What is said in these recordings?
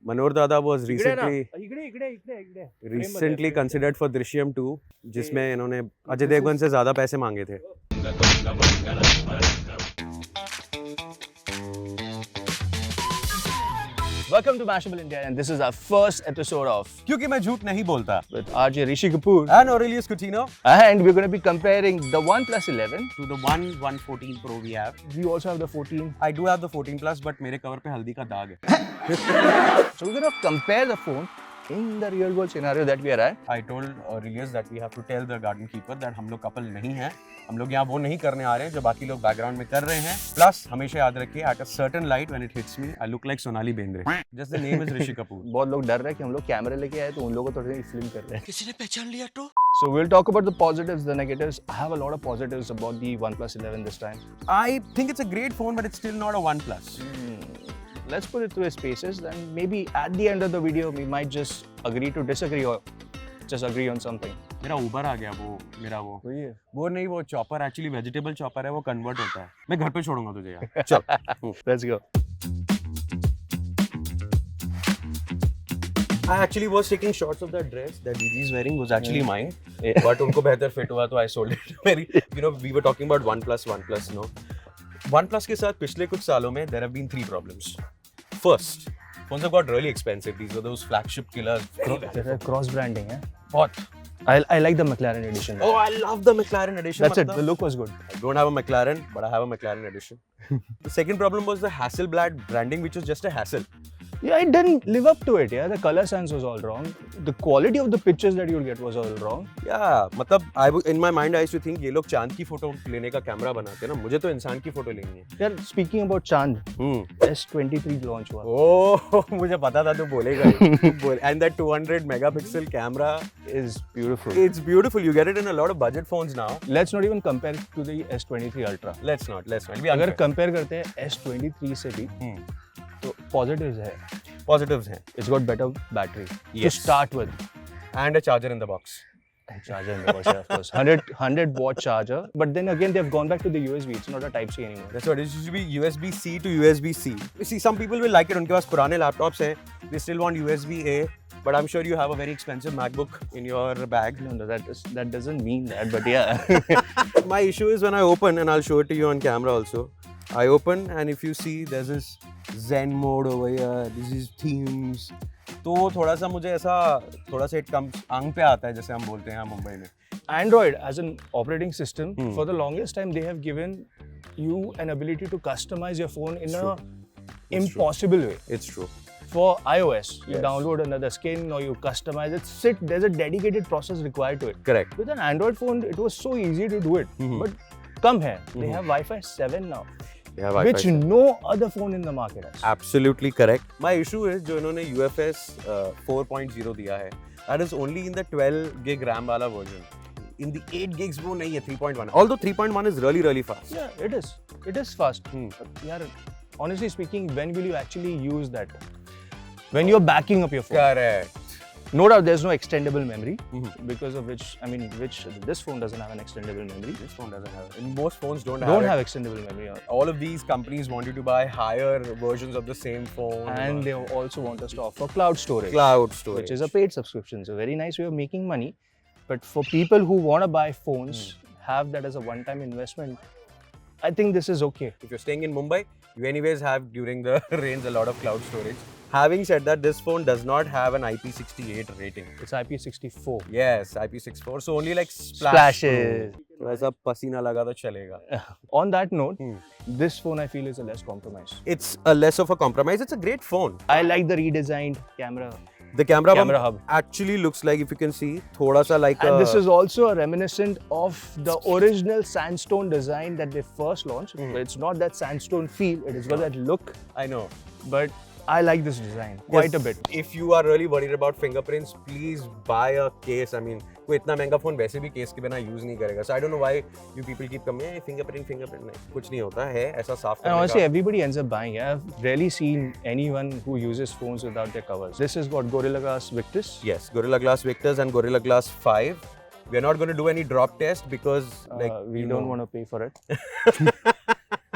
Manor Dada was recently considered for Drishyam 2, जिसमें इन्होंने अजय देवगन से ज़्यादा पैसे मांगे थे. Welcome to Mashable India, and this is our first episode of क्योंकि मैं झूठ नहीं बोलता. with RJ Rishi Kapoor, And Aurelius Coutinho and we're going to be comparing the OnePlus 11. to the 114 Pro we have. We also have the 14. I do have the 14 Plus, but मेरे cover पे हल्दी का दाग है. So we're going to compare the phone in the real world scenario that we are at. I told Aurelius that we have to tell the garden keeper that हम लोग couple नहीं हैं. हम लोग यहाँ वो नहीं करने आ रहे हैं जो बाकी लोग बैकग्राउंड में कर रहे हैं. Plus हमेशा याद रखिए at a certain light when it hits me, I look like Sonali Bendre. Just the name is Rishi Kapoor. बहुत लोग डर रहे हैं कि हम लोग कैमरे लेके आए तो उन लोगों को थोड़ी फिल्म कर रहे हैं. किसी ने पहचान लिया तो? So we'll talk about the positives, the negatives. I have a lot of positives about the OnePlus 11 this time. I think it's a great phone, but it's still not a OnePlus. Let's put it through its paces, and maybe at the end of the video we might just agree to disagree or just agree on something. मेरा Uber आ गया वो नहीं वो chopper actually vegetable chopper है वो convert होता है. मैं घर पे छोड़ूंगा तुझे यार. चल. Let's go. I actually was taking shots of that dress that Didi is wearing was actually mine, but उनको बेहतर fit हुआ तो I sold it. Very, we were talking about OnePlus, no. OnePlus के साथ पिछले कुछ सालों में there have been 3 problems. First, phones have got really expensive. These were those flagship killers. Cross branding, yeah. What? I like the McLaren edition. Oh, I love the McLaren edition. That's it. The look was good. I don't have a McLaren, but I have a McLaren edition. The second problem was the Hasselblad branding, which was just a hassle. Yeah, it didn't live up to it. Yeah, the color sense was all wrong. The quality of the pictures that you would get was all wrong. Yeah, मतलब in my mind I used to think ये लोग चांद की photo लेने का camera बनाते हैं ना. मुझे तो इंसान की फोटो लेनी है. Yeah, speaking about चांद, S23 launch हुआ. Oh, मुझे पता था तू बोलेगा. And that 200 megapixel camera is beautiful. It's beautiful. You get it in a lot of budget phones now. Let's not even compare it to the S23 Ultra. Let's not. अगर compare करते हैं S23 से भी, तो positives है. Positives हैं. It's got better battery to Yes. start with. And a charger in the box. Charger in the box, yeah, of course. 100 watt charger. But then again, they've gone back to the USB. It's not a Type-C anymore. That's what it used to be, USB-C to USB-C. You see, some people will like it. उनके पास पुराने laptops हैं. They still want USB-A. But I'm sure you have a very expensive MacBook in your bag. No, that doesn't mean that. But yeah. My issue is when I open, and I'll show it to you on camera also. I open, and if you see, there's this Zen mode over here. This is themes. तो थोड़ा सा मुझे ऐसा थोड़ा सा आंग पे आता है जैसे हम बोलते हैं मुंबई में. Android as an operating system, for the longest time they have given you an ability to customize your phone in a impossible way. It's true. For iOS, you download another skin or you customize it. There's a dedicated process required to it. Correct. With an Android phone, it was so easy to do it. But come here, they have Wi-Fi 7 now. Which no other phone in the market has. Absolutely correct. My issue is जो इन्होंने UFS 4.0 दिया है, that is only in the 12 gig RAM वाला version. In the 8 gigs वो नहीं है 3.1. Although 3.1 is really fast. Yeah, it is. It is fast. But यार, honestly speaking, when will you actually use that? When you're backing up your phone. Correct. No doubt there's no extendable memory, because of which this phone doesn't have an extendable memory. This phone doesn't have it. And most phones don't have extendable memory. All of these companies want you to buy higher versions of the same phone. And they also want us to offer cloud storage. Which is a paid subscription. It's a very nice way of making money. But for people who want to buy phones, have that as a one-time investment, I think this is okay. If you're staying in Mumbai, you anyways have during the rains a lot of cloud storage. Having said that, this phone does not have an IP68 rating. It's IP64. Yes, IP64. So only like splashes. तो ऐसा पसीना लगा तो चलेगा. On that note, this phone I feel is a less compromise. It's a less of a compromise. It's a great phone. I like the redesigned camera. The camera hub actually looks like, if you can see, thoda sa like and this is also a reminiscent of the original sandstone design that they first launched. But it's not that sandstone feel. It has got that look. I know. But I like this design quite a bit. If you are really worried about fingerprints, please buy a case. I mean, कोई इतना महंगा phone वैसे भी case के बिना use नहीं करेगा. So I don't know why you people keep coming, hey, fingerprint नहीं, कुछ नहीं होता है ऐसा साफ करने का. And honestly, everybody ends up buying. I've rarely seen anyone who uses phones without their covers. This is what Gorilla Glass Victus. Yes, Gorilla Glass Victus and Gorilla Glass 5. We are not going to do any drop test because we don't want to pay for it.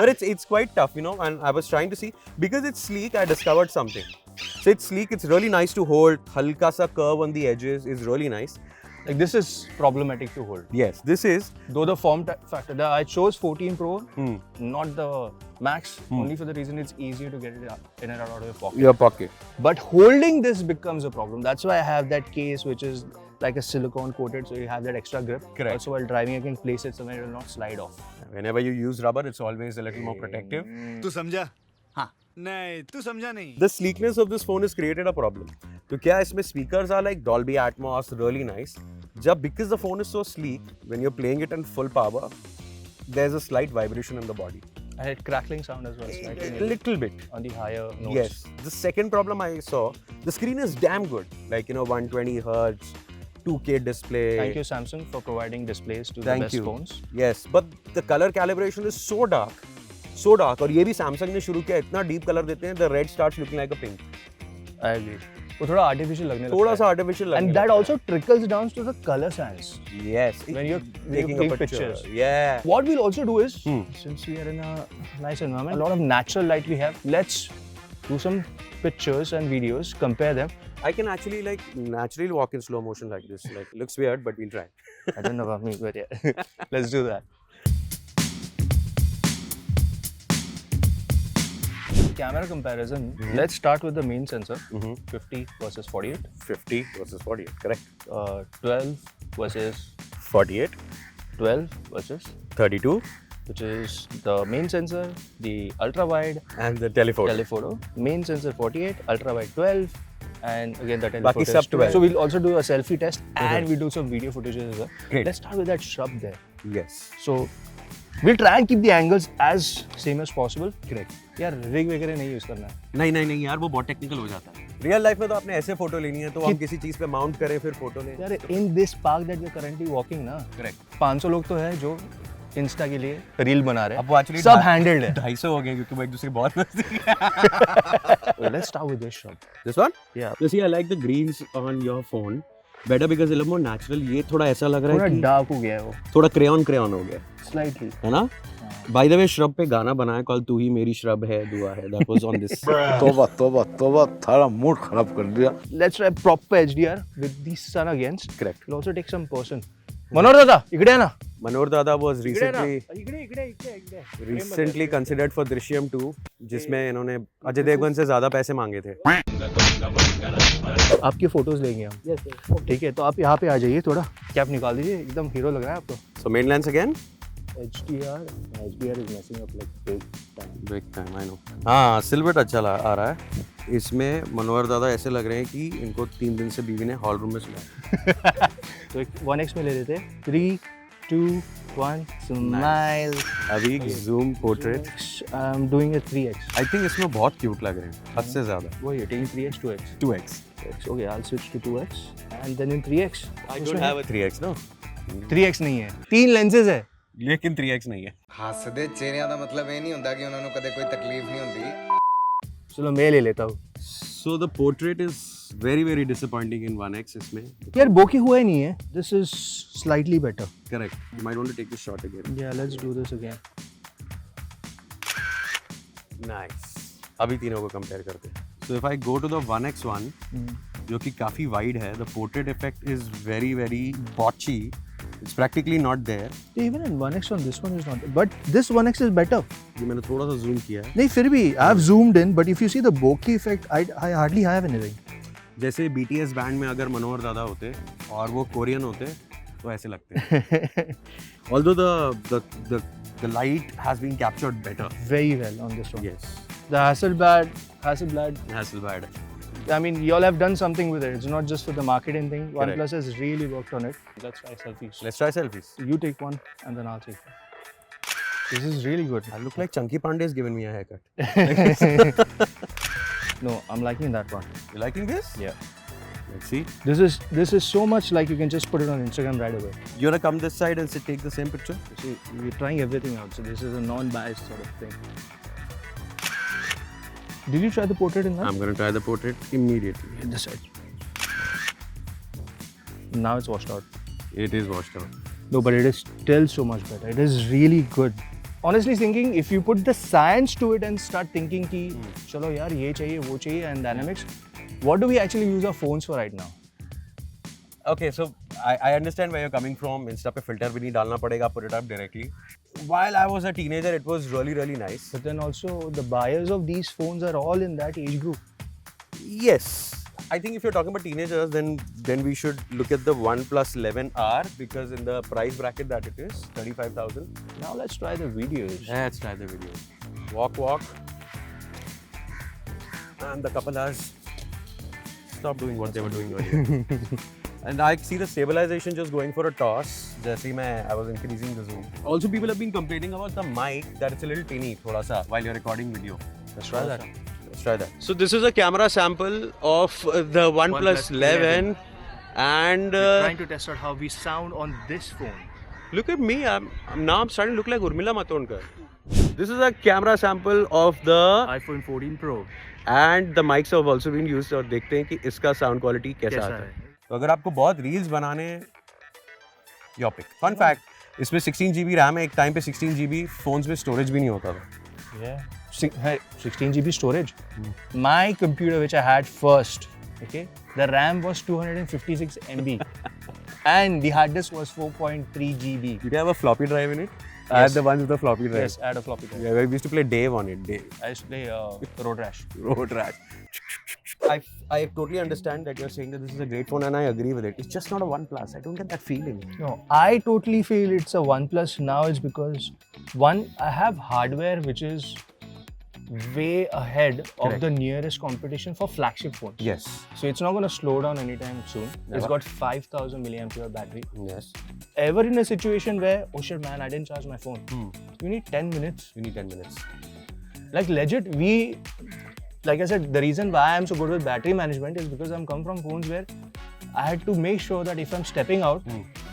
But it's quite tough, you know. And I was trying to see, because it's sleek, I discovered something. So it's sleek, it's really nice to hold. Halka sa curve on the edges is really nice. Like this is problematic to hold. Yes, this is. Though the form factor, I chose 14 Pro, not the Max, only for the reason it's easier to get it in and out of your pocket. Your pocket. But holding this becomes a problem. That's why I have that case which is like a silicone coated, so you have that extra grip. Correct. Also while driving, you can place it somewhere, it will not slide off. Whenever you use rubber, it's always a little more protective. तू समझा? हाँ. नहीं, तू समझा नहीं. The sleekness of this phone has created a problem. So क्या इसमें speakers are like Dolby Atmos, really nice. Because the phone is so sleek, when you're playing it in full power, there's a slight vibration in the body. I had crackling sound as well. A little bit. On the higher notes. Yes. The second problem I saw, the screen is damn good. Like, you know, 120 Hertz, 2K display. Thank you, Samsung, for providing displays to the best phones. Yes, but the color calibration is so dark. So dark. और ये भी Samsung ने शुरू किया, इतना deep color देते हैं, the red starts looking like a pink. I agree. वो थोड़ा artificial लगने लगता है. थोड़ा सा artificial लगने And that also trickles down to the color science. Yes. When you're taking a picture. Yeah. What we'll also do is, since we are in a nice environment, a lot of natural light we have, let's do some pictures and videos, compare them. I can actually like naturally walk in slow motion like this. Like, looks weird, but we'll try. I don't know about me, but yeah. Let's do that. Camera comparison, let's start with the main sensor, 50 versus 48. 50 versus 48, correct. 12 versus 48. 12 versus 32. Which is the main sensor, the ultra wide and the telephoto. Telephoto. Main sensor 48, ultra wide 12, and again the telephoto Baki sub is 12. So we'll also do a selfie test and we'll do some video footage as well. Great. Let's start with that shrub there. Yes. So we'll try and keep the angles as same as possible. Correct. यार rig वगैरह नहीं use करना है. नहीं यार, वो बहुत technical हो जाता है. रियल लाइफ में तो आपने ऐसे फोटो लेनी है तो हम किसी चीज पे माउंट करें फिर फोटो लें. यार in this park that we are currently walking ना, करेक्ट, 500 लोग तो है जो इंस्टा के लिए रील बना रहे हैं. अब वो एक्चुअली सब हैंडल्ड है. 250 हो गए क्योंकि वो एक दूसरे के बहुत नजदीक है. Let's start with this shot. This one? Yeah. You see, I like the greens on your phone better because it's a little more natural. ये थोड़ा ऐसा लग रहा है थोड़ा कि डार्क हो गया है वो. थोड़ा क्रेयॉन हो गया. Slightly. है ना? By the way, श्रब पे गाना बनाया कल तू ही मेरी श्रब है दुआ है. That was on this. तोबा थारा मूड खराब कर दिया. Let's try proper HDR with the sun against. Correct. We'll also take some person. मनोहर दादा इकडे ना. Manor Dada was recently इकडे considered for Drishyam 2, जिसमें इन्होंने अजय देवगन से ज्यादा पैसे मांगे थे. आपकी फोटोज लेंगे हम. ठीक है, तो आप यहाँ पे आ जाइए, थोड़ा कैप निकाल दीजिए, एकदम हीरो लग रहा है आपको. So main lens again? HDR is messing up like big time. I know. हाँ, सिल्वर अच्छा आ रहा है. इसमें मनोहर दादा ऐसे लग रहे हैं कि इनको 3 दिन से बीवी ने हॉल रूम में सुलाया. तो एक 1x में ले लेते हैं. 3, 2, 1, smile. अभी zoom portrait. I'm doing a 3x. I think इसमें बहुत क्यूट लग रहे हैं, हद से ज्यादा. वो ये taking 3x, 2x. 2x. Okay, I'll switch to 2x and then in 3x. I don't have a 3x, no. 3x नहीं है, 3 lenses है. लेकिन 3x नहीं है. ਹੱਸਦੇ ਚਿਹਰਿਆਂ ਦਾ ਮਤਲਬ ਇਹ ਨਹੀਂ ਹੁੰਦਾ ਕਿ ਉਹਨਾਂ ਨੂੰ ਕਦੇ ਕੋਈ ਤਕਲੀਫ ਨਹੀਂ ਹੁੰਦੀ. चलो मैं ले लेता हूँ. So the portrait is very disappointing in 1x इसमें. यार बोकी हुआ ही नहीं है. This is slightly better. Correct. You might want to take this shot again. Yeah, let's do this again. Nice. अभी तीनों को compare करते हैं. So if I go to the 1x one, जो कि काफी wide है, the portrait effect is very botchy. It's practically not there. Even in 1x one, this one is not. But this 1x is better. ये मैंने थोड़ा सा zoom किया है. नहीं फिर भी I've zoomed in, but if you see the bokeh effect, I hardly have anything. जैसे BTS बैंड में अगर मनोहर दादा होते और वो कोरियन होते तो ऐसे लगते हैं. Although the light has been captured better. Very well on this one. Yes. The Hasselblad. I mean, you all have done something with it. It's not just for the marketing thing. Correct. OnePlus has really worked on it. Let's try selfies. Let's try selfies. You take one and then I'll take one. This is really good. I look like Chunky Pandey's given me a haircut. No, I'm liking that one. You liking this? Yeah. Let's see. This is so much like you can just put it on Instagram right away. You wanna come this side and take the same picture? You see, we're trying everything out. So this is a non-biased sort of thing. Did you try the portrait in that? I'm gonna try the portrait immediately. This side. Now it's washed out. It is washed out. No, but it is still so much better. It is really good. honestly thinking, if you put the science to it and start thinking कि चलो यार ये चाहिए वो चाहिए and dynamics, what do we actually use our phones for right now? Okay, so I understand where you're coming from. Insta पे filter भी नहीं डालना पड़ेगा, put it up directly. While I was a teenager, it was really, really nice. But then also the buyers of these phones are all in that age group. Yes. I think if you're talking about teenagers, then we should look at the OnePlus 11R because in the price bracket that it is, 35,000. Now let's try the videos. Let's try the video. Walk. And the couple has stopped doing what they were doing earlier. And I see the stabilization just going for a toss. Just I was increasing the zoom. Also, people have been complaining about the mic that it's a little tinny, thoda sa, while you're recording video. Let's try that. Let's try that. So this is a camera sample of the OnePlus 11, and Trying to test out how we sound on this phone. look at me. I'm starting to look like Urmila Matondkar. This is a camera sample of the iPhone 14 Pro. and the mics have also been used. और देखते हैं कि इसका sound quality कैसा आता है. तो अगर आपको बहुत रील्स बनाने your pick. Fun fact, इसमें 16 GB RAM है. एक टाइम पे 16 GB phones में storage भी नहीं होता था. Yeah. 16 GB storage. My computer, which I had first, okay, the RAM was 256 MB and the hard disk was 4.3 GB. Did you have a floppy drive in it? I had the ones with the floppy drive. Yes, I had a floppy drive. Yeah, we used to play Dave on it. Dave. I used to play Road Rash. Road rash. I totally understand that you're saying that this is a great phone and I agree with it. It's just not a OnePlus. I don't get that feeling. No, I totally feel it's a OnePlus now. It's because one, I have hardware which is way ahead of the nearest competition for flagship phones. Yes. So it's not going to slow down anytime soon. It's got 5,000 milliampere battery. Yes. Ever in a situation where, oh shit man, I didn't charge my phone. You need 10 minutes. You need 10 minutes. Like legit, like I said, the reason why I'm so good with battery management is because I'm come from phones where I had to make sure that if I'm stepping out,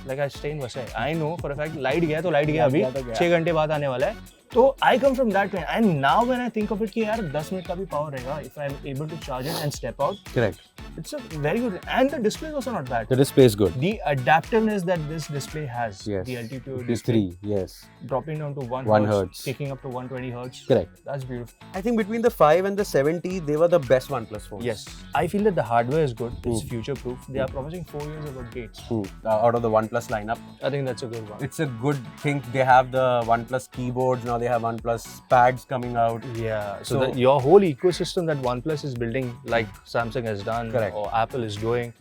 like I stay in Vasai, I know for a fact light गया तो light गया अभी 6 घंटे बाद आने वाला है. तो I come from that way, and now when I think of it कि यार 10 मिनट का भी power रहेगा if I'm able to charge it and step out. Correct. It's a very good, and the display is also not bad. The display is good. The adaptiveness that this display has, Yes. the altitude It is display, 3. Yes. dropping down to 1 1 hertz, hertz. taking up to 120 hertz. Correct. That's beautiful. I think between the 5 and the 70, they were the best OnePlus phones. Yes. I feel that the hardware is good. It's future-proof. They are promising 4 years of updates. Out of the OnePlus lineup. I think that's a good one. It's a good thing. They have the OnePlus keyboards. Now they have OnePlus pads coming out. Yeah. So your whole ecosystem that OnePlus is building, like Samsung has done, Correct. or Apple is doing,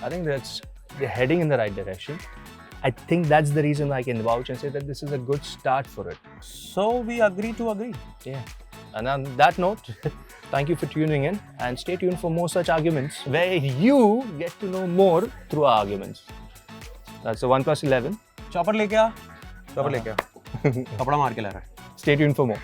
I think they're heading in the right direction. I think that's the reason I can vouch and say that this is a good start for it. So we agree to agree. Yeah. And on that note, thank you for tuning in, and stay tuned for more such arguments where you get to know more through our arguments. That's the OnePlus 11. Chopper लेके आ. Chopper लेके आ. कपड़ा मार के ला रहा है. Stay tuned for more.